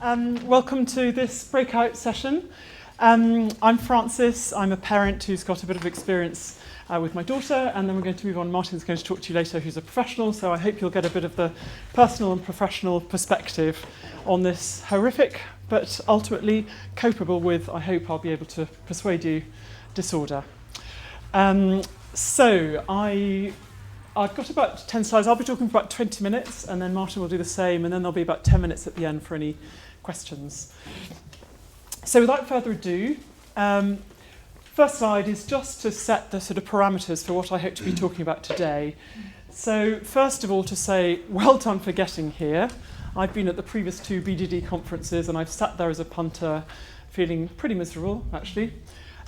Welcome to this breakout session. I'm Frances. I'm a parent who's got a bit of experience with my daughter, and then we're going to move on. Martin's going to talk to you later, who's a professional, so I hope you'll get a bit of the personal and professional perspective on this horrific, but ultimately copable with, I hope I'll be able to persuade you, disorder. I've got about 10 slides. I'll be talking for about 20 minutes, and then Martin will do the same, and then there'll be about 10 minutes at the end for any questions. So without further ado, first slide is just to set the sort of parameters for what I hope to be talking about today. So first of all, to say, well done for getting here. I've been at the previous two BDD conferences, and I've sat there as a punter feeling pretty miserable, actually.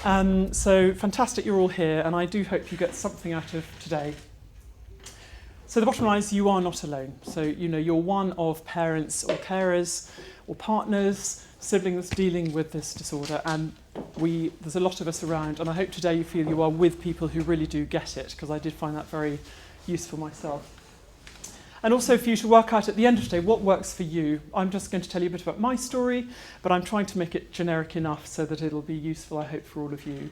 So fantastic you're all here, and I do hope you get something out of today. So the bottom line is you are not alone. So, you're one of parents or carers or partners, siblings dealing with this disorder, and there's a lot of us around, and I hope today you feel you are with people who really do get it, because I did find that very useful myself. And also for you to work out at the end of the day what works for you. I'm just going to tell you a bit about my story, but I'm trying to make it generic enough so that it'll be useful, I hope, for all of you.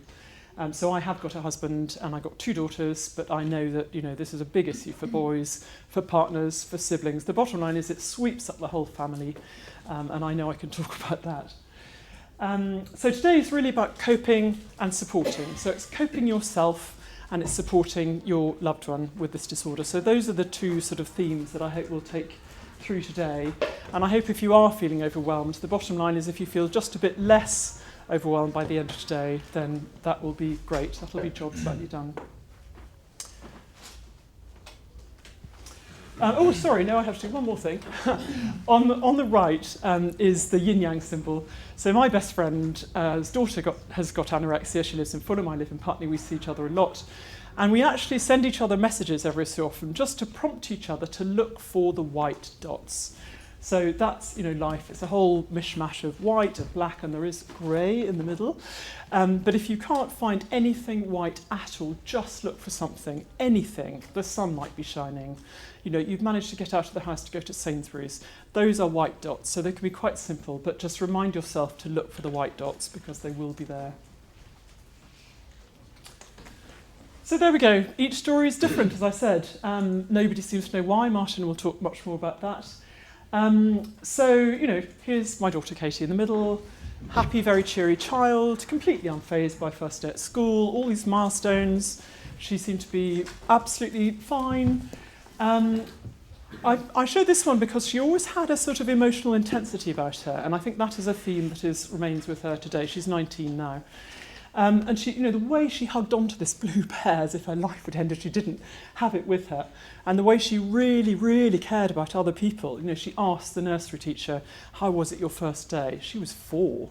So I have got a husband and I've got two daughters, but I know that this is a big issue for boys, for partners, for siblings. The bottom line is it sweeps up the whole family, and I know I can talk about that. So today is really about coping and supporting. So it's coping yourself and it's supporting your loved one with this disorder. So those are the two sort of themes that I hope we'll take through today. And I hope if you are feeling overwhelmed, the bottom line is if you feel just a bit less overwhelmed by the end of today, then that will be great. That'll be job slightly done. I have to do one more thing. on the right is the yin-yang symbol. So my best friend's daughter has got anorexia. She lives in Fulham, I live in Putney. We see each other a lot. And we actually send each other messages every so often just to prompt each other to look for the white dots. So that's, life. It's a whole mishmash of white and black, and there is grey in the middle. But if you can't find anything white at all, just look for something, anything. The sun might be shining. You've managed to get out of the house to go to Sainsbury's. Those are white dots, so they can be quite simple, but just remind yourself to look for the white dots because they will be there. So there we go. Each story is different, as I said. Nobody seems to know why. Martin will talk much more about that. Here's my daughter Katie in the middle, happy, very cheery child, completely unfazed by first day at school, all these milestones. She seemed to be absolutely fine. I showed this one because she always had a sort of emotional intensity about her, and I think that is a theme that remains with her today. She's 19 now. And she, the way she hugged onto this blue bear as if her life would end if she didn't have it with her, and the way she really, really cared about other people. She asked the nursery teacher, "How was it your first day?" She was 4.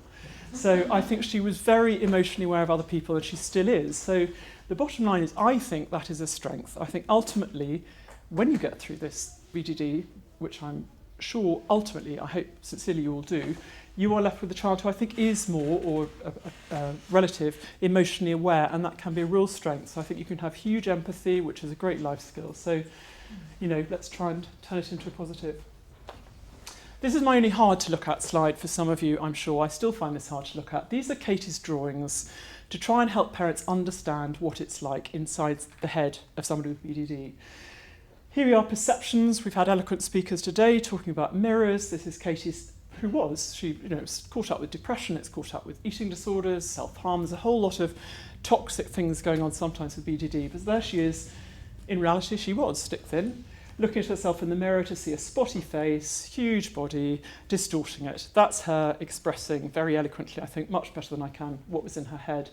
So I think she was very emotionally aware of other people, and she still is. So the bottom line is, I think that is a strength. I think ultimately, when you get through this BDD, which I'm sure ultimately, I hope sincerely you will do, you are left with a child who I think is more, or a relative, emotionally aware, and that can be a real strength. So I think you can have huge empathy, which is a great life skill. So, let's try and turn it into a positive. This is my only hard to look at slide for some of you, I'm sure. I still find this hard to look at. These are Katie's drawings to try and help parents understand what it's like inside the head of somebody with BDD. Here we are, perceptions. We've had eloquent speakers today talking about mirrors. This is Katie's, it's caught up with depression, it's caught up with eating disorders, self-harm. There's a whole lot of toxic things going on sometimes with BDD. But there she is. In reality, she was stick thin, looking at herself in the mirror to see a spotty face, huge body, distorting it. That's her expressing very eloquently, I think, much better than I can, what was in her head.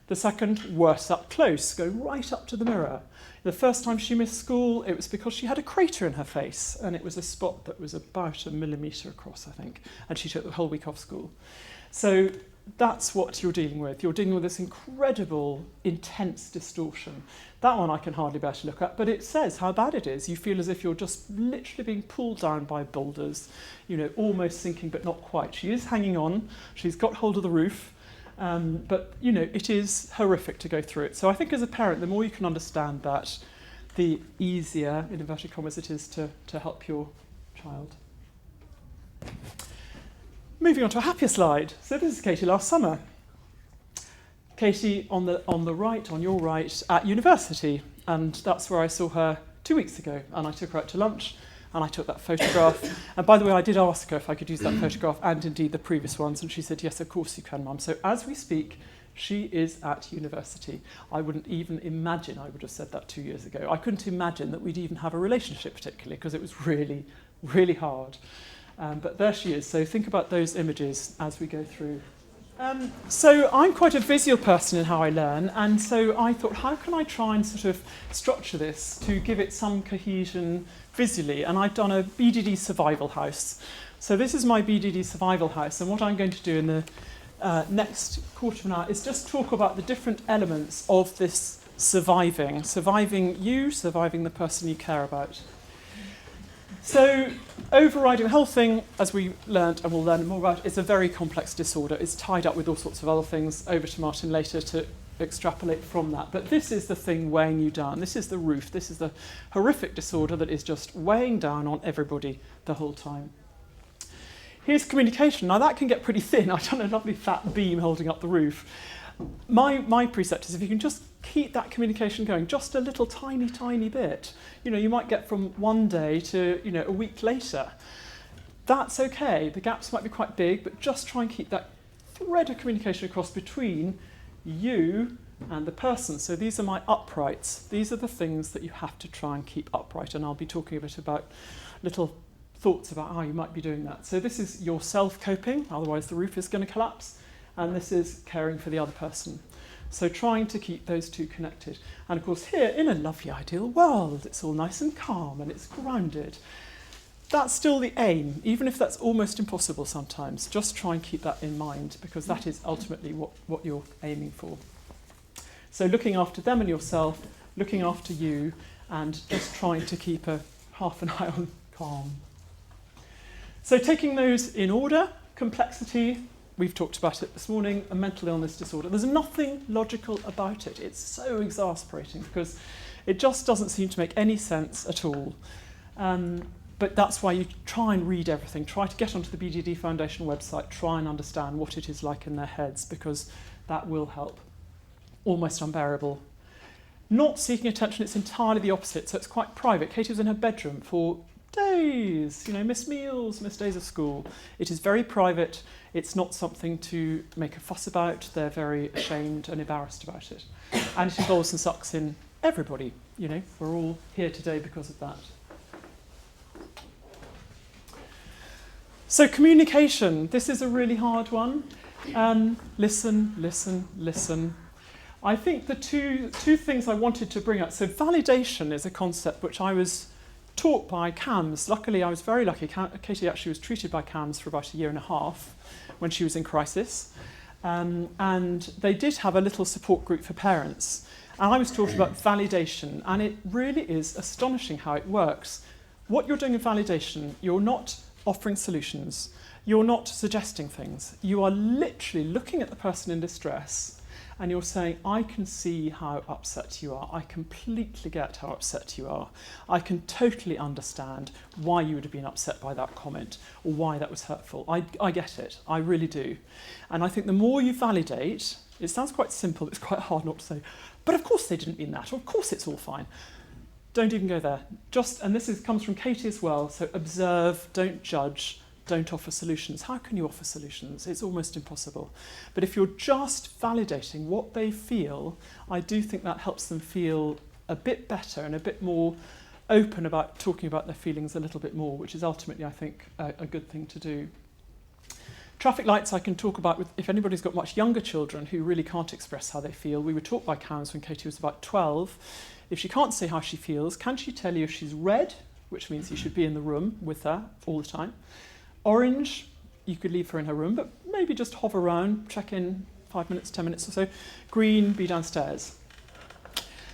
The second, worse up close, go right up to the mirror. The first time she missed school, it was because she had a crater in her face, and it was a spot that was about 1 millimetre across, I think, and she took the whole week off school. So that's what you're dealing with. You're dealing with this incredible, intense distortion. That one I can hardly bear to look at, but it says how bad it is. You feel as if you're just literally being pulled down by boulders, almost sinking, but not quite. She is hanging on. She's got hold of the roof. But it is horrific to go through it. So I think as a parent, the more you can understand that, the easier, in inverted commas, it is to help your child. Moving on to a happier slide. So this is Katie last summer. Katie on the right, on your right, at university, and that's where I saw her 2 weeks ago, and I took her out to lunch, and I took that photograph. And by the way, I did ask her if I could use that photograph, and indeed the previous ones, and she said, yes, of course you can, Mum. So as we speak, she is at university. I wouldn't even imagine I would have said that 2 years ago. I couldn't imagine that we'd even have a relationship particularly, because it was really, really hard. But there she is. So think about those images as we go through. So I'm quite a visual person in how I learn, and so I thought, how can I try and sort of structure this to give it some cohesion visually? And I've done a BDD survival house. So this is my BDD survival house, and what I'm going to do in the next quarter of an hour is just talk about the different elements of this surviving you, surviving the person you care about. So overriding the whole thing, as we learned and we'll learn more about, is a very complex disorder. It's tied up with all sorts of other things. Over to Martin later to extrapolate from that. But this is the thing weighing you down. This is the roof. This is the horrific disorder that is just weighing down on everybody the whole time. Here's communication. Now that can get pretty thin. I've done a lovely fat beam holding up the roof. My precept is if you can just keep that communication going just a little tiny bit, you might get from one day to, a week later. That's okay. The gaps might be quite big, but just try and keep that thread of communication across between you and the person. So these are my uprights. These are the things that you have to try and keep upright, and I'll be talking a bit about little thoughts about how you might be doing that. So this is your self-coping, otherwise the roof is going to collapse. And this is caring for the other person. So trying to keep those two connected. And of course here, in a lovely ideal world, it's all nice and calm and it's grounded. That's still the aim, even if that's almost impossible sometimes. Just try and keep that in mind, because that is ultimately what you're aiming for. So looking after them and yourself, looking after you, and just trying to keep a half an eye on calm. So taking those in order, complexity, we've talked about it this morning, a mental illness disorder. There's nothing logical about it. It's so exasperating because it just doesn't seem to make any sense at all. But that's why you try and read everything. Try to get onto the BDD Foundation website, try and understand what it is like in their heads, because that will help. Almost unbearable. Not seeking attention, it's entirely the opposite. So it's quite private. Katie was in her bedroom for days, missed meals, missed days of school. It is very private. It's not something to make a fuss about. They're very ashamed and embarrassed about it. And it involves and sucks in everybody. We're all here today because of that. So communication. This is a really hard one. Listen. I think the two things I wanted to bring up. So validation is a concept which I was taught by CAMS. Luckily, I was very lucky. Katie actually was treated by CAMS for about 1.5 years when she was in crisis. And they did have a little support group for parents. And I was taught about validation. And it really is astonishing how it works. What you're doing in validation, you're not offering solutions. You're not suggesting things. You are literally looking at the person in distress and you're saying, I can see how upset you are. I completely get how upset you are. I can totally understand why you would have been upset by that comment or why that was hurtful. I get it. I really do. And I think the more you validate, it sounds quite simple, it's quite hard not to say, but of course they didn't mean that, or of course it's all fine. Don't even go there. And this comes from Katie as well, so observe, don't judge, don't offer solutions. How can you offer solutions? It's almost impossible. But if you're just validating what they feel, I do think that helps them feel a bit better and a bit more open about talking about their feelings a little bit more, which is ultimately, I think, a good thing to do. Traffic lights I can talk about if anybody's got much younger children who really can't express how they feel. We were taught by CAMS when Katie was about 12. If she can't say how she feels, can she tell you if she's red, which means you should be in the room with her all the time. Orange, you could leave her in her room, but maybe just hover around, check in 5 minutes, 10 minutes or so. Green, be downstairs.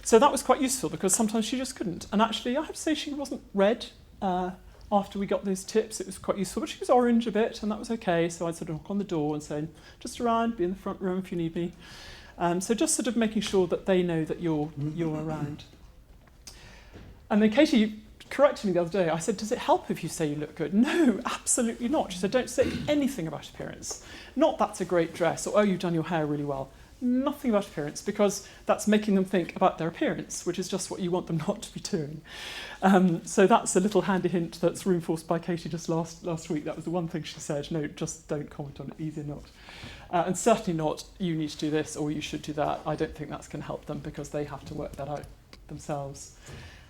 So that was quite useful because sometimes she just couldn't. And actually, I have to say she wasn't red after we got those tips. It was quite useful, but she was orange a bit, and that was okay. So I'd sort of knock on the door and say, just around, be in the front room if you need me. So just sort of making sure that they know that you're around. And then Katie corrected me the other day. I said, does it help if you say you look good? No, absolutely not. She said, don't say anything about appearance. Not that's a great dress, or oh, you've done your hair really well. Nothing about appearance, because that's making them think about their appearance, which is just what you want them not to be doing. So that's a little handy hint that's reinforced by Katie just last week. That was the one thing she said. No, just don't comment on it, easier not. And certainly not, you need to do this or you should do that. I don't think that's going to help them, because they have to work that out themselves.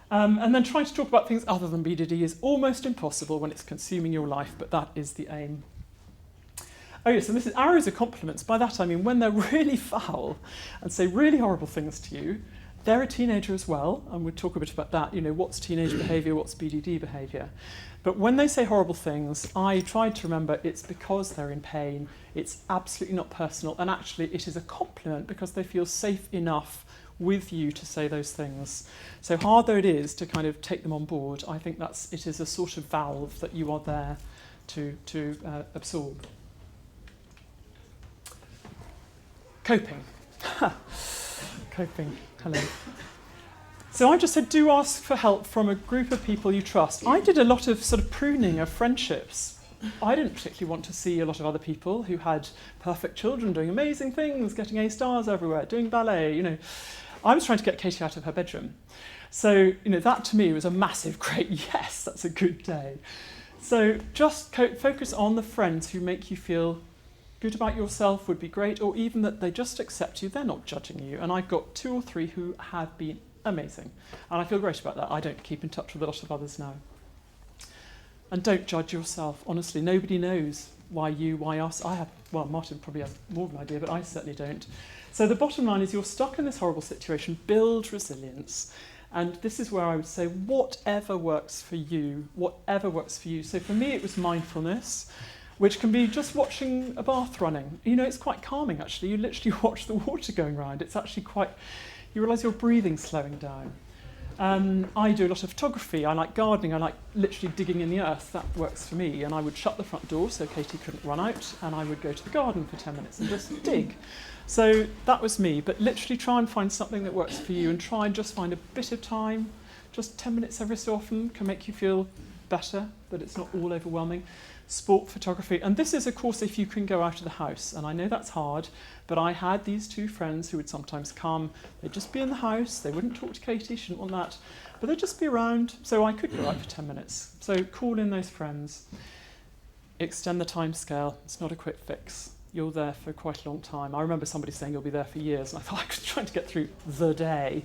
And then trying to talk about things other than BDD is almost impossible when it's consuming your life, but that is the aim. Oh yes, and this is arrows of compliments. By that I mean when they're really foul and say really horrible things to you, they're a teenager as well, and we'll talk a bit about that, what's teenage behaviour, what's BDD behaviour. But when they say horrible things, I tried to remember it's because they're in pain, it's absolutely not personal, and actually it is a compliment because they feel safe enough with you to say those things. So hard though it is to kind of take them on board, I think it is a sort of valve that you are there to absorb. Coping. Coping. Hello. So I just said, do ask for help from a group of people you trust. I did a lot of sort of pruning of friendships. I didn't particularly want to see a lot of other people who had perfect children doing amazing things, getting A stars everywhere, doing ballet, I was trying to get Katie out of her bedroom. So, that to me was a massive, great yes, that's a good day. So just focus on the friends who make you feel good about yourself would be great, or even that they just accept you, they're not judging you. And I've got 2 or 3 who have been amazing. And I feel great about that. I don't keep in touch with a lot of others now. And don't judge yourself. Honestly, nobody knows why us. Martin probably has more of an idea, but I certainly don't. So the bottom line is you're stuck in this horrible situation, build resilience. And this is where I would say whatever works for you, whatever works for you. So for me, it was mindfulness, which can be just watching a bath running. It's quite calming, actually. You literally watch the water going around. It's actually you realise your breathing's slowing down. I do a lot of photography. I like gardening. I like literally digging in the earth. That works for me. And I would shut the front door so Katie couldn't run out, and I would go to the garden for 10 minutes and just dig. So that was me. But literally try and find something that works for you, and try and just find a bit of time. Just 10 minutes every so often can make you feel better, that it's not all overwhelming. Sport photography, and this is of course if you can go out of the house, and I know that's hard, but I had these 2 friends who would sometimes come, they'd just be in the house, they wouldn't talk to Katie, she didn't want that, but they'd just be around, so I could go out for 10 minutes. So call in those friends, extend the time scale, it's not a quick fix, you're there for quite a long time. I remember somebody saying you'll be there for years, and I thought I was trying to get through the day.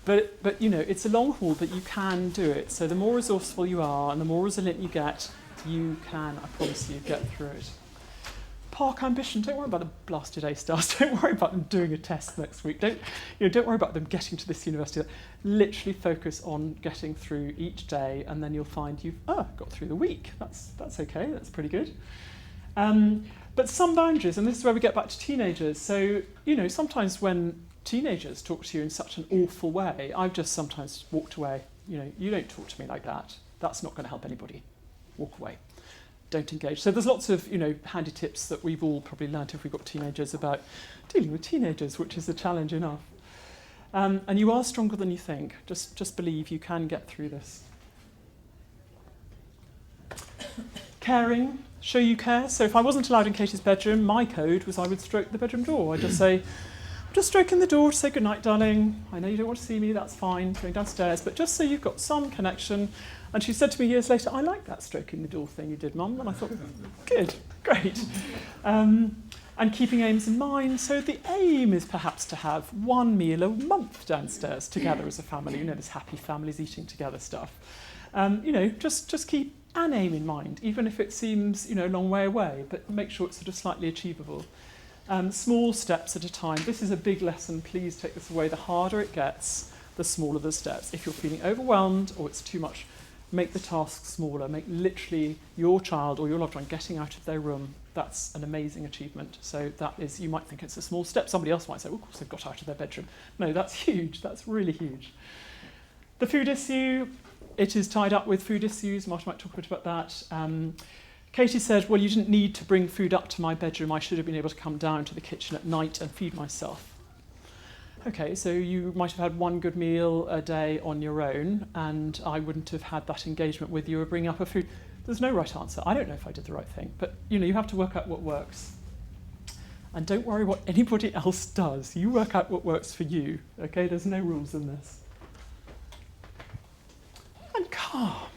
But it's a long haul, but you can do it. So the more resourceful you are and the more resilient you get, you can, I promise you, get through it. Park ambition. Don't worry about the blasted A stars. Don't worry about them doing a test next week. Don't worry about them getting to this university. Literally focus on getting through each day, and then you'll find you've got through the week. That's okay. That's pretty good. But some boundaries, and this is where we get back to teenagers. So sometimes when teenagers talk to you in such an awful way, I've just sometimes walked away. You don't talk to me like that. That's not going to help anybody. Walk away. Don't engage. So there's lots of handy tips that we've all probably learnt if we've got teenagers about dealing with teenagers, which is a challenge enough. And you are stronger than you think. Just believe you can get through this. Caring. Show you care. So if I wasn't allowed in Katie's bedroom, my code was I would stroke the bedroom door. I'd just say, just stroking the door to say goodnight, darling. I know you don't want to see me, that's fine, going downstairs, but just so you've got some connection. And she said to me years later, I like that stroking the door thing you did, Mum. And I thought, good, great. And keeping aims in mind. So the aim is perhaps to have 1 meal a month downstairs together as a family. This happy families eating together stuff. Just keep an aim in mind, even if it seems, a long way away, but make sure it's sort of slightly achievable. Small steps at a time. This is a big lesson. Please take this away. The harder it gets, the smaller the steps. If you're feeling overwhelmed or it's too much, make the task smaller. Make literally your child or your loved one getting out of their room. That's an amazing achievement. So that is, you might think it's a small step. Somebody else might say, of course they've got out of their bedroom. No, that's huge. That's really huge. The food issue, it is tied up with food issues. Martin might talk a bit about that. Katie said, well, you didn't need to bring food up to my bedroom. I should have been able to come down to the kitchen at night and feed myself. okay, so you might have had one good meal a day on your own, and I wouldn't have had that engagement with you or bringing up a food. There's no right answer. I don't know if I did the right thing, but you have to work out what works. And don't worry what anybody else does. You work out what works for you, okay? There's no rules in this. And calm.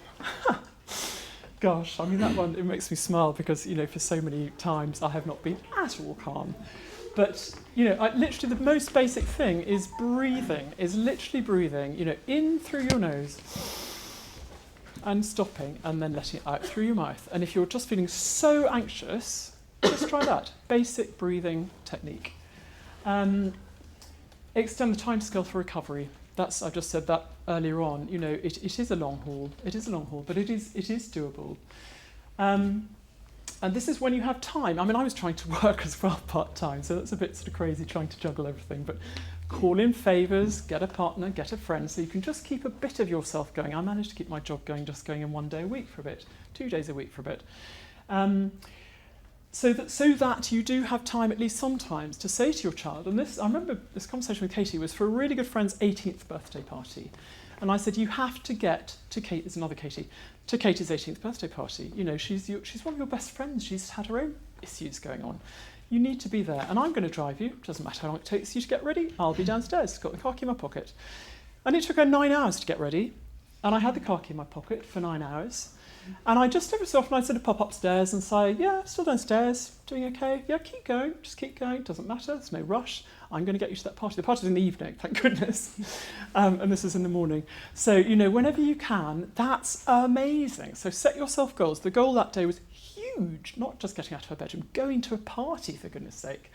Gosh, I mean, that one, it makes me smile because, for so many times I have not been at all calm. But, literally the most basic thing is breathing, in through your nose and stopping and then letting it out through your mouth. And if you're just feeling so anxious, just try that. Basic breathing technique. Extend the timescale for recovery. I've just said that earlier on. It is a long haul. It is a long haul, but it is doable. And this is when you have time. I mean, I was trying to work as well part-time, so that's a bit sort of crazy trying to juggle everything. But call in favours, get a partner, get a friend, so you can just keep a bit of yourself going. I managed to keep my job going, just going in 1 day a week for a bit, 2 days a week for a bit. So that you do have time, at least sometimes, to say to your child, and I remember this conversation with Katie was for a really good friend's 18th birthday party. And I said, you have to get to Katie's 18th birthday party. She's one of your best friends. She's had her own issues going on. You need to be there. And I'm going to drive you. Doesn't matter how long it takes you to get ready. I'll be downstairs. Got the car key in my pocket. And it took her 9 hours to get ready. And I had the car key in my pocket for 9 hours. And I just every so often I'd sort of pop upstairs and say, yeah, still downstairs, doing okay. Yeah, keep going, just keep going, doesn't matter, there's no rush. I'm going to get you to that party. The party's in the evening, thank goodness. And this is in the morning. So, whenever you can, that's amazing. So set yourself goals. The goal that day was huge, not just getting out of her bedroom, going to a party, for goodness sake.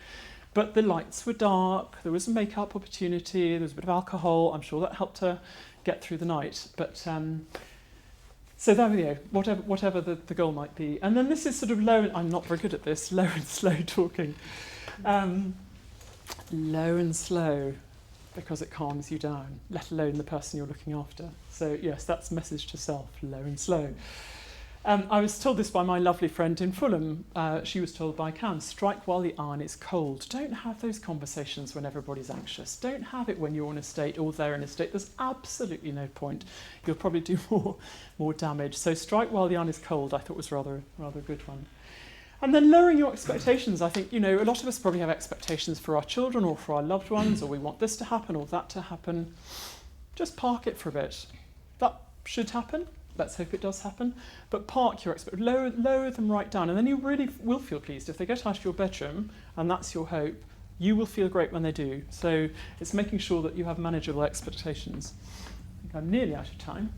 But the lights were dark, there was a make-up opportunity, there was a bit of alcohol. I'm sure that helped her get through the night. But so there we go, whatever the goal might be. And then this is sort of I'm not very good at this, low and slow talking. Low and slow, because it calms you down, let alone the person you're looking after. So yes, that's message to self, low and slow. I was told this by my lovely friend in Fulham. She was told by Can, strike while the iron is cold. Don't have those conversations when everybody's anxious. Don't have it when you're in a state or they're in a state. There's absolutely no point. You'll probably do more damage. So strike while the iron is cold, I thought was rather a good one. And then lowering your expectations. I think, a lot of us probably have expectations for our children or for our loved ones, or we want this to happen or that to happen. Just park it for a bit. That should happen. Let's hope it does happen. But park your expectations, lower them right down, and then you really will feel pleased. If they get out of your bedroom, and that's your hope, you will feel great when they do. So it's making sure that you have manageable expectations. I think I'm nearly out of time.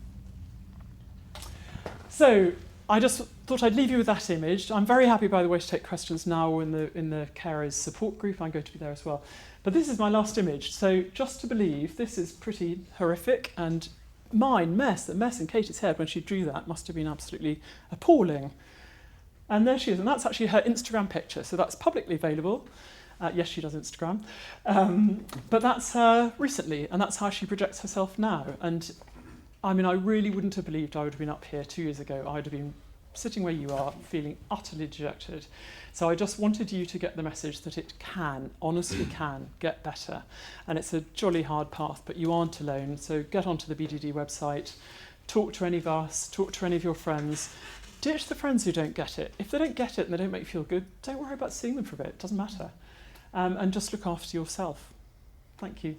So I just thought I'd leave you with that image. I'm very happy, by the way, to take questions now in the carers support group. I'm going to be there as well. But this is my last image. So just to believe, this is pretty horrific, and the mess in Katie's head when she drew that must have been absolutely appalling. And there she is, and that's actually her Instagram picture, so that's publicly available. Yes, she does Instagram. But that's her recently, and that's how she projects herself now. And I mean, I really wouldn't have believed I would have been up here 2 years ago. I would have been sitting where you are, feeling utterly dejected. So I just wanted you to get the message that it can, honestly can, get better. And it's a jolly hard path, but you aren't alone. So get onto the BDD website, talk to any of us, talk to any of your friends. Ditch the friends who don't get it. If they don't get it and they don't make you feel good, don't worry about seeing them for a bit. It doesn't matter. And just look after yourself. Thank you.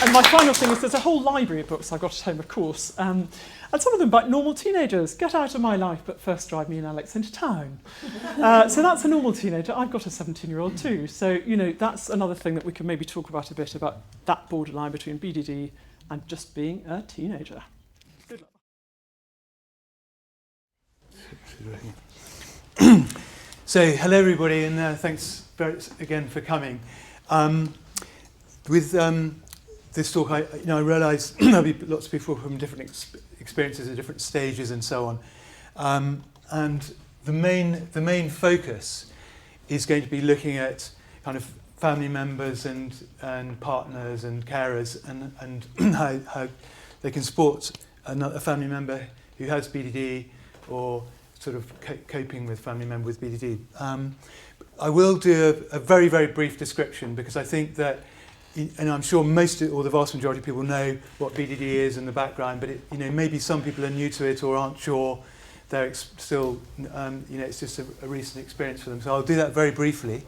And my final thing is there's a whole library of books I've got at home, of course, and some of them about normal teenagers. Get out of my life, but first drive me and Alex into town. So that's a normal teenager. I've got a 17-year-old too. So, that's another thing that we can maybe talk about a bit, about that borderline between BDD and just being a teenager. Good luck. So, hello everybody, and thanks again for coming. With this talk, I realise there'll be lots of people from different experiences at different stages and so on. And the main focus is going to be looking at kind of family members and partners and carers and how they can support a family member who has BDD or sort of coping with family member with BDD. I will do a very, very brief description, because I think that, and I'm sure most or the vast majority of people know what BDD is and the background, but maybe some people are new to it or aren't sure. They're still, it's just a recent experience for them. So I'll do that very briefly,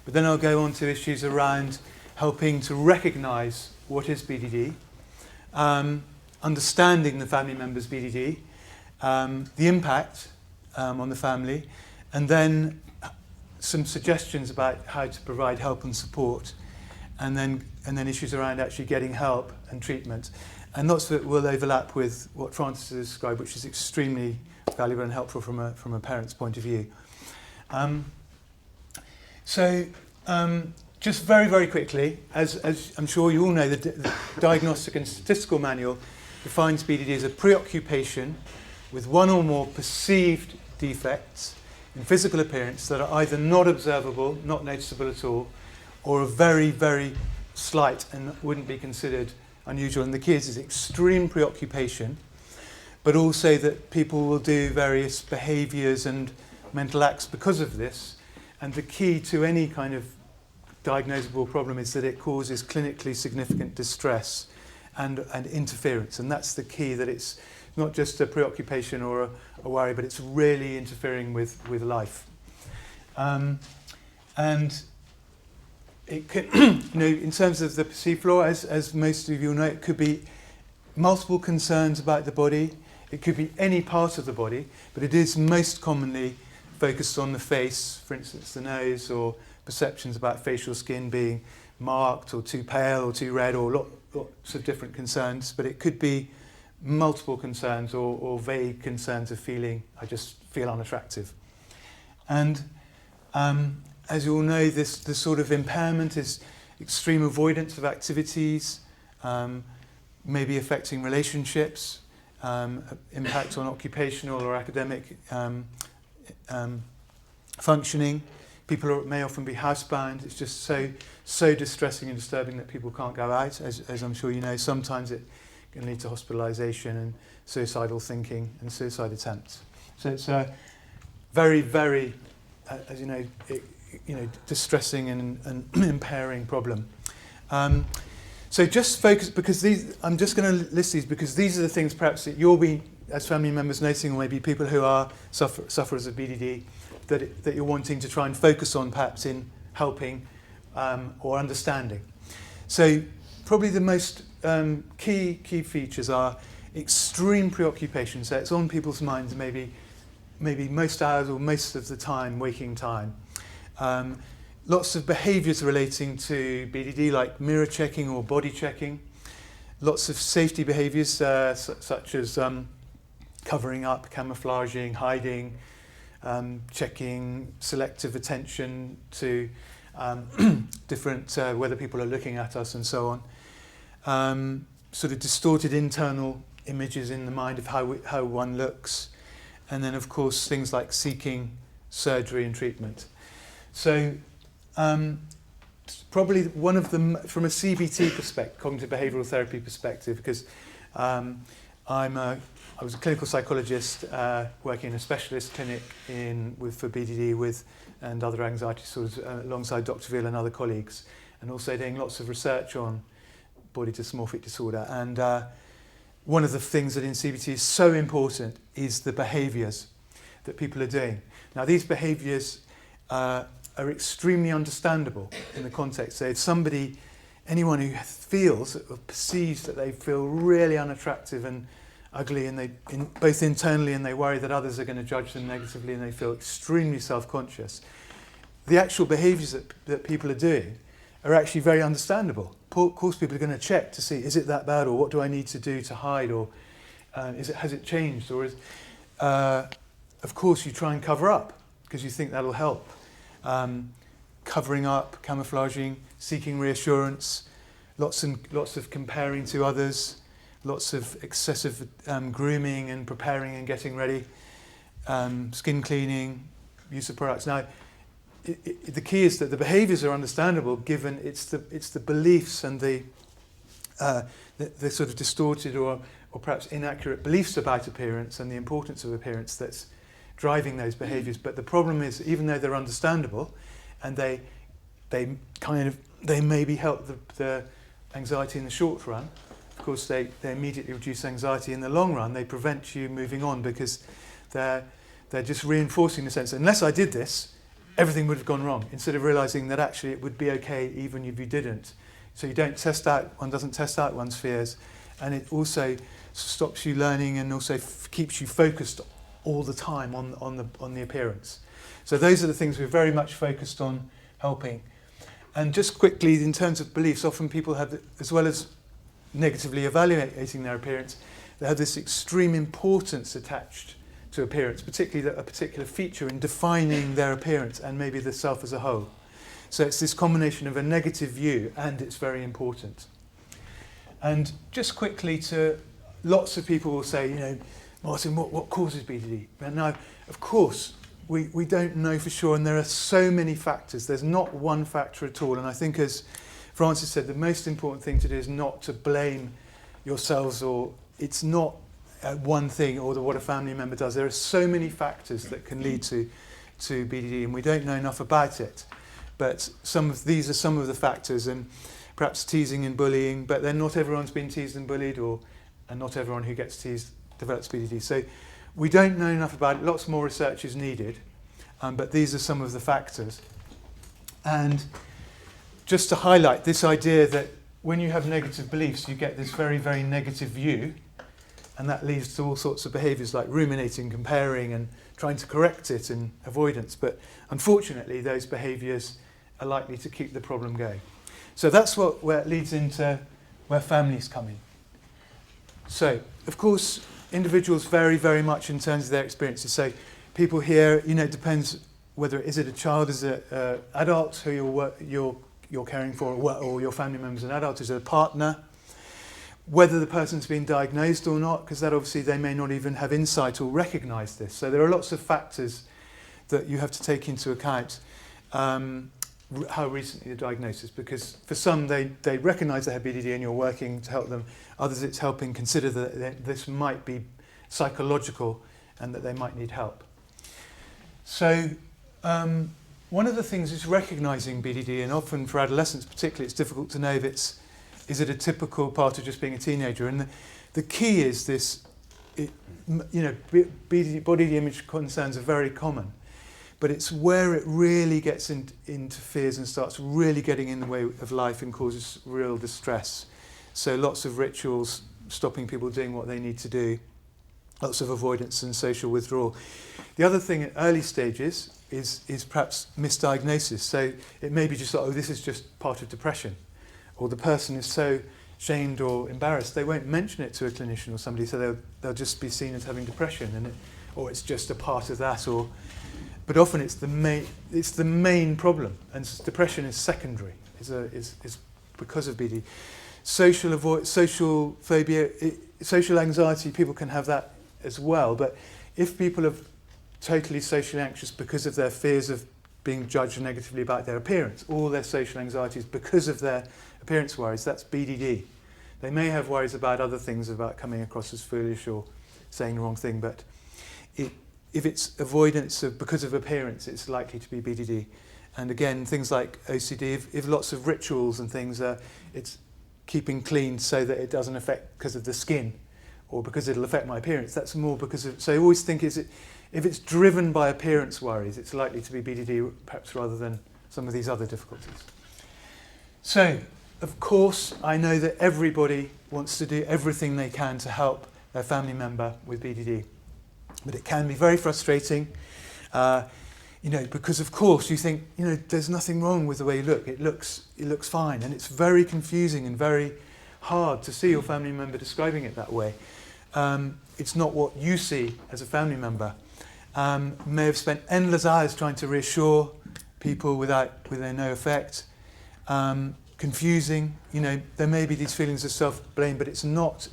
but then I'll go on to issues around helping to recognise what is BDD, understanding the family member's BDD, the impact on the family, and then some suggestions about how to provide help and support, and then issues around actually getting help and treatment. And lots of it will overlap with what Francis has described, which is extremely valuable and helpful from a parent's point of view. Just very, very quickly, as I'm sure you all know, the Diagnostic and Statistical Manual defines BDD as a preoccupation with one or more perceived defects in physical appearance that are either not observable, not noticeable at all, or are very, very slight and wouldn't be considered unusual. And the key is extreme preoccupation, but also that people will do various behaviours and mental acts because of this. And the key to any kind of diagnosable problem is that it causes clinically significant distress and interference. And that's the key, that it's not just a preoccupation or a worry, but it's really interfering with life. And it could, in terms of the perceived flaw, as most of you know, it could be multiple concerns about the body. It could be any part of the body, but it is most commonly focused on the face, for instance, the nose, or perceptions about facial skin being marked or too pale or too red, or lots of different concerns. But it could be multiple concerns or vague concerns of feeling, I just feel unattractive. And as you all know, this sort of impairment is extreme avoidance of activities, maybe affecting relationships, impact on occupational or academic functioning. People may often be housebound. It's just so distressing and disturbing that people can't go out, as I'm sure you know. Sometimes it can lead to hospitalisation and suicidal thinking and suicide attempts. So it's a very, very, as you know, distressing and impairing problem. So just focus, because I'm just going to list these because these are the things perhaps that you'll be, as family members, noticing, or maybe people who are sufferers of BDD, that you're wanting to try and focus on perhaps in helping or understanding. So probably the most key features are extreme preoccupation. So it's on people's minds maybe most hours or most of the time, waking time. Lots of behaviours relating to BDD, like mirror checking or body checking. Lots of safety behaviours such as covering up, camouflaging, hiding, checking selective attention to different, whether people are looking at us and so on. Sort of distorted internal images in the mind of how one looks. And then, of course, things like seeking surgery and treatment. So probably one of them, from a CBT perspective, cognitive behavioural therapy perspective, because I was a clinical psychologist working in a specialist clinic for BDD and other anxiety disorders alongside Dr. Veal and other colleagues, and also doing lots of research on body dysmorphic disorder. And one of the things that in CBT is so important is the behaviours that people are doing. Now, these behaviours are extremely understandable in the context. So if anyone who feels or perceives that they feel really unattractive and ugly, and both internally, and they worry that others are going to judge them negatively, and they feel extremely self-conscious, the actual behaviours that people are doing are actually very understandable. Of course, people are going to check to see, is it that bad, or what do I need to do to hide, or has it changed, or of course you try and cover up because you think that'll help. Covering up, camouflaging, seeking reassurance, lots of comparing to others, lots of excessive grooming and preparing and getting ready, skin cleaning, use of products. Now, the key is that the behaviours are understandable given it's the beliefs and the sort of distorted or perhaps inaccurate beliefs about appearance and the importance of appearance that's driving those behaviours. But the problem is, even though they're understandable, and they maybe help the anxiety in the short run, of course they immediately reduce anxiety in the long run. They prevent you moving on because they're just reinforcing the sense that unless I did this, everything would have gone wrong, instead of realising that actually it would be okay even if you didn't. So one doesn't test out one's fears, and it also stops you learning and also keeps you focused all the time on the appearance. So those are the things we're very much focused on helping. And just quickly, in terms of beliefs, often people have, as well as negatively evaluating their appearance, they have this extreme importance attached to appearance, particularly a particular feature in defining their appearance and maybe the self as a whole. So it's this combination of a negative view and it's very important. And just quickly, lots of people will say, Martin, what causes BDD? And now, of course, we don't know for sure, and there are so many factors. There's not one factor at all. And I think, as Francis said, the most important thing to do is not to blame yourselves, or it's not one thing or what a family member does. There are so many factors that can lead to BDD, and we don't know enough about it. But these are some of the factors, and perhaps teasing and bullying, but then not everyone's been teased and bullied, and not everyone who gets teased develops BDD. So we don't know enough about it. Lots more research is needed, but these are some of the factors. And just to highlight this idea that when you have negative beliefs, you get this very, very negative view, and that leads to all sorts of behaviours like ruminating, comparing, and trying to correct it, and avoidance. But unfortunately, those behaviours are likely to keep the problem going. So that's where it leads into where families come in. So, of course, individuals vary very much in terms of their experiences. So people here, it depends whether is it a child, is it an adult who you're caring for, or your family member is an adult, is it a partner, whether the person's been diagnosed or not, because that obviously they may not even have insight or recognise this. So there are lots of factors that you have to take into account. How recently the diagnosis, because for some they recognise they have BDD and you're working to help them. Others it's helping consider that this might be psychological and that they might need help. So one of the things is recognising BDD, and often for adolescents particularly it's difficult to know if is it a typical part of just being a teenager. And the key is this, BDD, body image concerns are very common. But it's where it really gets interferes and starts really getting in the way of life and causes real distress. So lots of rituals stopping people doing what they need to do, lots of avoidance and social withdrawal. The other thing at early stages is perhaps misdiagnosis. So it may be just this is just part of depression, or the person is so shamed or embarrassed they won't mention it to a clinician or somebody, so they'll just be seen as having depression, or it's just a part of that, but often it's the main problem, and depression is secondary. Is because of BD. Social phobia, social anxiety. People can have that as well. But if people are totally socially anxious because of their fears of being judged negatively about their appearance, all their social anxieties because of their appearance worries, that's BDD. They may have worries about other things, about coming across as foolish or saying the wrong thing, but if it's avoidance because of appearance, it's likely to be BDD. And again, things like OCD, if lots of rituals and things, it's keeping clean so that it doesn't affect because of the skin, or because it'll affect my appearance. That's more because of, so I always think if it's driven by appearance worries, it's likely to be BDD perhaps rather than some of these other difficulties. So, of course, I know that everybody wants to do everything they can to help their family member with BDD. But it can be very frustrating, because of course you think, there's nothing wrong with the way you look. It looks fine, and it's very confusing and very hard to see your family member describing it that way. It's not what you see as a family member. May have spent endless hours trying to reassure people with no effect. Confusing, there may be these feelings of self-blame, but it's not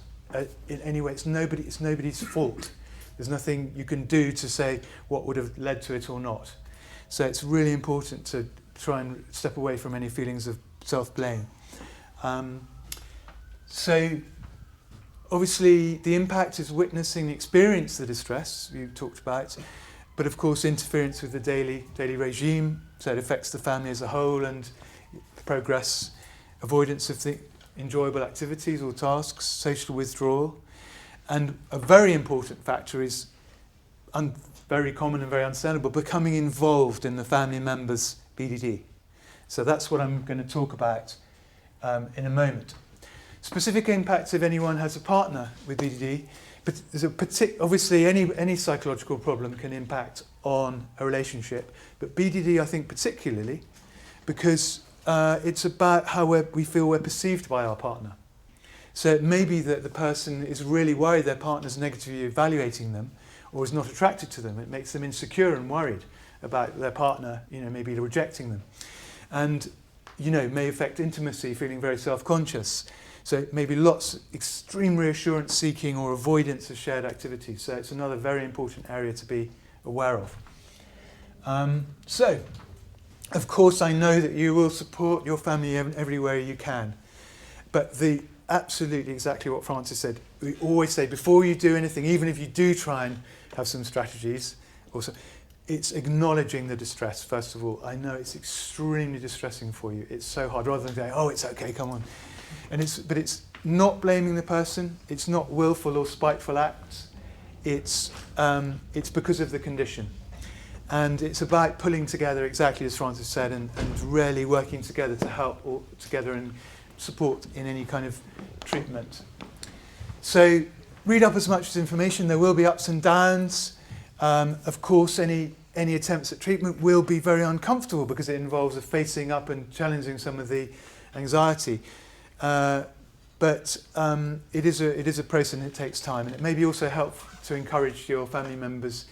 in any way. It's nobody's fault. There's nothing you can do to say what would have led to it or not. So it's really important to try and step away from any feelings of self-blame. So obviously the impact is witnessing the experience, the distress you talked about, but of course interference with the daily regime, so it affects the family as a whole and progress, avoidance of the enjoyable activities or tasks, social withdrawal. And a very important factor is very common and very understandable, becoming involved in the family member's BDD. So that's what I'm going to talk about in a moment. Specific impacts if anyone has a partner with BDD, but there's obviously any psychological problem can impact on a relationship, but BDD I think particularly because it's about how we feel we're perceived by our partner. So it may be that the person is really worried their partner's negatively evaluating them or is not attracted to them. It makes them insecure and worried about their partner, maybe rejecting them. And, may affect intimacy, feeling very self-conscious. So maybe lots extreme reassurance seeking or avoidance of shared activities. So it's another very important area to be aware of. So, of course, I know that you will support your family everywhere you can. But absolutely exactly what Francis said. We always say before you do anything, even if you do try and have some strategies, also, it's acknowledging the distress, first of all. I know it's extremely distressing for you. It's so hard, rather than saying, oh, it's okay, come on. But it's not blaming the person. It's not willful or spiteful acts. It's because of the condition. And it's about pulling together, exactly as Francis said, and really working together to help all together and support in any kind of treatment. So read up as much as information. There will be ups and downs. Of course, any attempts at treatment will be very uncomfortable because it involves facing up and challenging some of the anxiety. But it is a process and it takes time. And it may be also help to encourage your family members'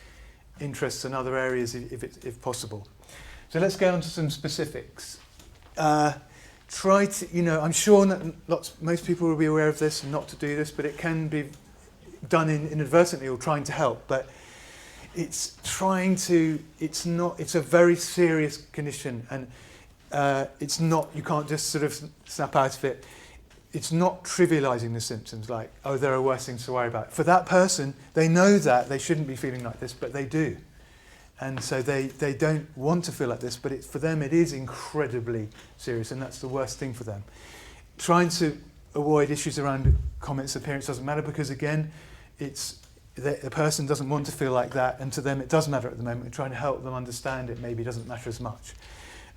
interests in other areas if possible. So let's go on to some specifics. Try to, I'm sure that most people will be aware of this and not to do this, but it can be done inadvertently or trying to help. But it's a very serious condition, and it's not, you can't just sort of snap out of it. It's not trivializing the symptoms like, oh, there are worse things to worry about. For that person, they know that they shouldn't be feeling like this, but they do. And so they don't want to feel like this, but for them it is incredibly serious, and that's the worst thing for them. Trying to avoid issues around comments, appearance doesn't matter, because again, the person doesn't want to feel like that, and to them it does matter at the moment. We're trying to help them understand it maybe doesn't matter as much.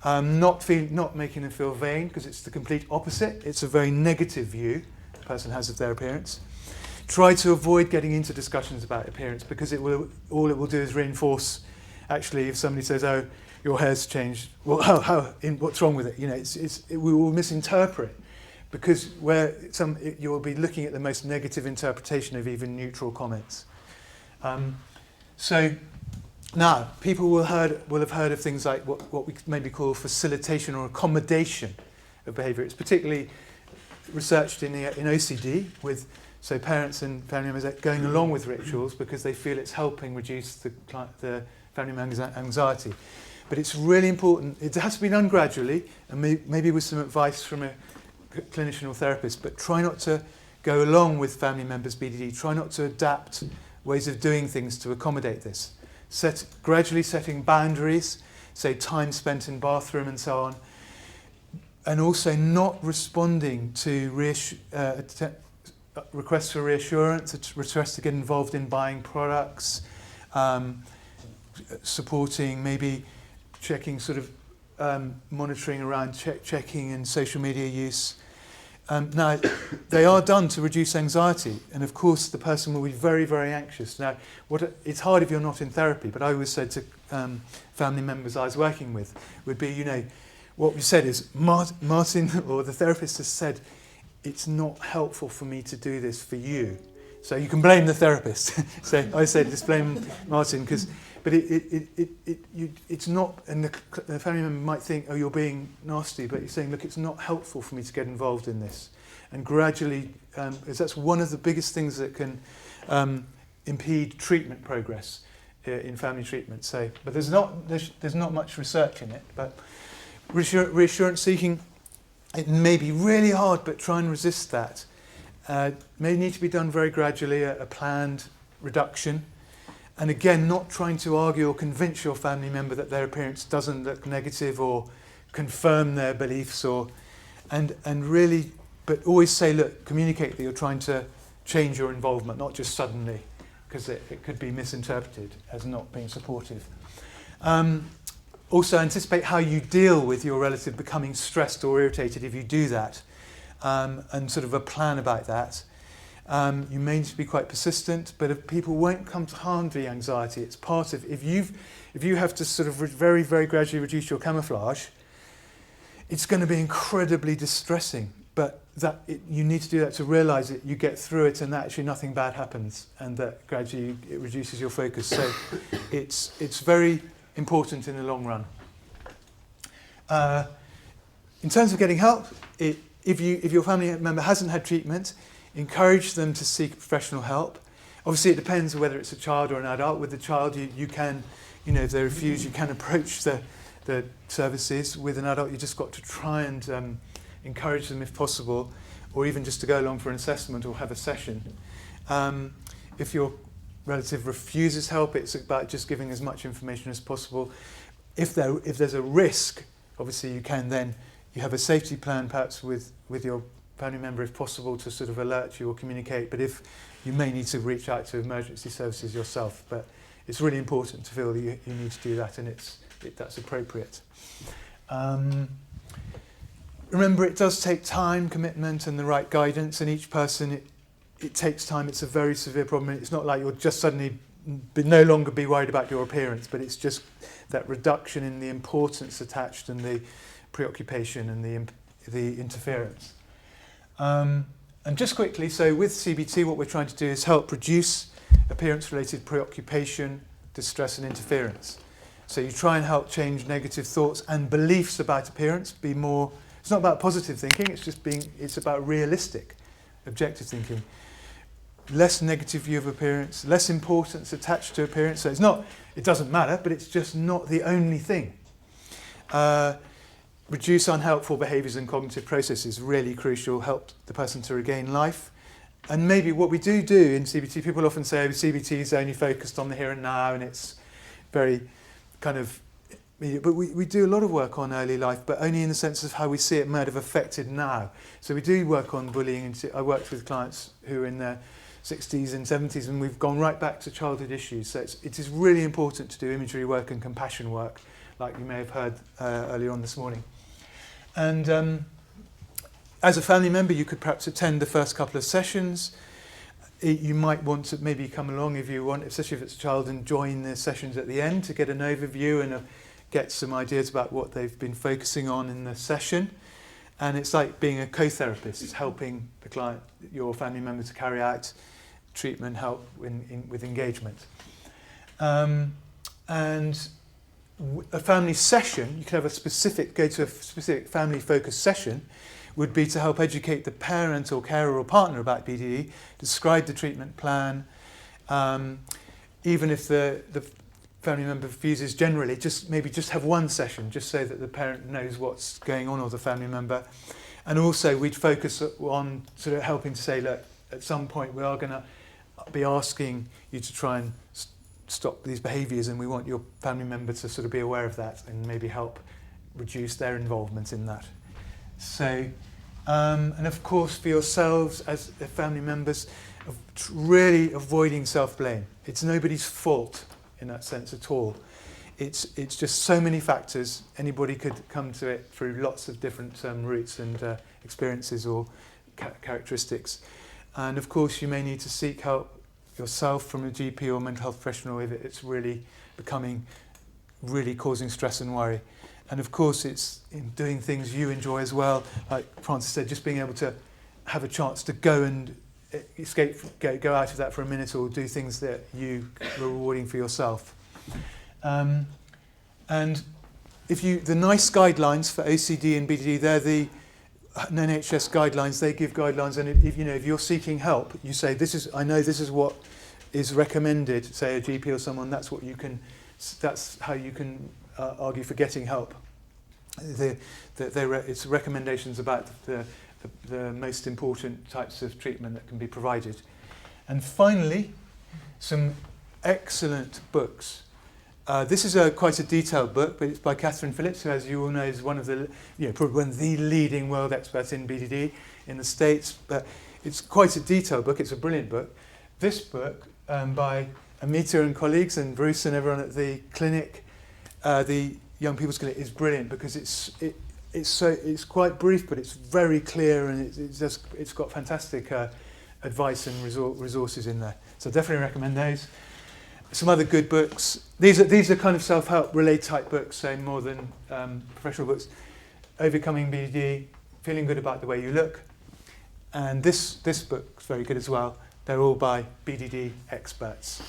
Not making them feel vain, because it's the complete opposite. It's a very negative view the person has of their appearance. Try to avoid getting into discussions about appearance, because all it will do is reinforce. Actually, if somebody says, "Oh, your hair's changed," well, what's wrong with it? We will misinterpret, because you will be looking at the most negative interpretation of even neutral comments. So now, people will have heard of things like what we maybe call facilitation or accommodation of behaviour. It's particularly researched in OCD with parents and family members going along with rituals because they feel it's helping reduce the family member's anxiety. But it's really important. It has to be done gradually, and maybe with some advice from a clinician or therapist, but try not to go along with family members' BDD. Try not to adapt ways of doing things to accommodate this. Gradually setting boundaries, say time spent in bathroom and so on, and also not responding to requests for reassurance, requests to get involved in buying products, supporting, maybe checking, monitoring around checking and social media use. Now, they are done to reduce anxiety, and of course the person will be very, very anxious. Now, it's hard if you're not in therapy, but I always said to family members I was working with would be, what we said is, Martin, or the therapist has said, it's not helpful for me to do this for you. So you can blame the therapist. So I said, just blame Martin, but it's not, and the family member might think, oh, you're being nasty, but you're saying, look, it's not helpful for me to get involved in this. And gradually, that's one of the biggest things that can impede treatment progress in family treatment. So, but there's not much research in it. But reassurance seeking, it may be really hard, but try and resist that. May need to be done very gradually, a planned reduction. And again, not trying to argue or convince your family member that their appearance doesn't look negative or confirm their beliefs, and really, but always say, look, communicate that you're trying to change your involvement, not just suddenly, because it could be misinterpreted as not being supportive. Also anticipate how you deal with your relative becoming stressed or irritated if you do that, and sort of a plan about that. You may need to be quite persistent, but if people won't come to harm the anxiety. It's part of, if you have to sort of very, very gradually reduce your camouflage, it's going to be incredibly distressing. But you need to do that to realise that you get through it and that actually nothing bad happens, and that gradually it reduces your focus. So it's very important in the long run. In terms of getting help, if your family member hasn't had treatment, encourage them to seek professional help. Obviously, it depends whether it's a child or an adult. With the child, you can, if they refuse, you can approach the services. With an adult, you just got to try and encourage them if possible, or even just to go along for an assessment or have a session. If your relative refuses help, it's about just giving as much information as possible. If there's a risk, obviously you have a safety plan perhaps with your family member if possible to sort of alert you or communicate, but if you may need to reach out to emergency services yourself. But it's really important to feel that you need to do that, and that's appropriate. Remember, it does take time, commitment, and the right guidance, and each person, it takes time. It's a very severe problem. It's not like you'll just suddenly no longer be worried about your appearance, but it's just that reduction in the importance attached and the preoccupation and the interference. And just quickly, so with CBT, what we're trying to do is help reduce appearance-related preoccupation, distress, and interference. So you try and help change negative thoughts and beliefs about appearance, be more. It's not about positive thinking, it's about realistic, objective thinking. Less negative view of appearance, less importance attached to appearance. So it doesn't matter, but it's just not the only thing. Reduce unhelpful behaviours and cognitive processes, really crucial, help the person to regain life. And maybe what we do in CBT, people often say CBT is only focused on the here and now, and it's very kind of, but we do a lot of work on early life, but only in the sense of how we see it might have affected now. So we do work on bullying, and I worked with clients who are in their 60s and 70s, and we've gone right back to childhood issues. So it is really important to do imagery work and compassion work, like you may have heard earlier on this morning. And as a family member, you could perhaps attend the first couple of sessions. You might want to maybe come along if you want, especially if it's a child, and join the sessions at the end to get an overview and get some ideas about what they've been focusing on in the session. And it's like being a co-therapist. It's helping the client, your family member, to carry out treatment, help with engagement. And a family session, you could have go to a specific family-focused session, would be to help educate the parent or carer or partner about BDD, describe the treatment plan, even if the family member refuses generally, just have one session, just so that the parent knows what's going on, or the family member. And also we'd focus on sort of helping to say, look, at some point we are going to be asking you to try and stop these behaviours, and we want your family member to sort of be aware of that and maybe help reduce their involvement in that. So, and of course for yourselves as family members, really avoiding self-blame. It's nobody's fault in that sense at all. It's just so many factors. Anybody could come to it through lots of different routes and experiences or characteristics. And of course you may need to seek help yourself from a GP or mental health professional if it's really causing stress and worry. And of course it's in doing things you enjoy as well, like Francis said, just being able to have a chance to go and go out of that for a minute, or do things that you were rewarding for yourself. And the NICE guidelines for OCD and BDD, they're the NHS guidelines. They give guidelines, and if you're seeking help, you say, I know this is what is recommended. Say a GP or someone, that's how you can argue for getting help. It's recommendations about the most important types of treatment that can be provided. And finally, some excellent books. This is quite a detailed book, but it's by Catherine Phillips, who, as you all know, is one of the, probably one of the leading world experts in BDD in the States. But it's quite a detailed book. It's a brilliant book. This book by Amita and colleagues and Bruce and everyone at the clinic, the Young People's Clinic, is brilliant because it's quite brief, but it's very clear, and it's got fantastic advice and resources in there. So definitely recommend those. Some other good books. These are kind of self-help relay type books, so more than professional books. Overcoming BDD, Feeling Good About the Way You Look, and this book's very good as well. They're all by BDD experts.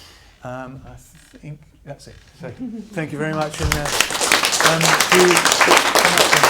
I think that's it. So thank you very much, and do come up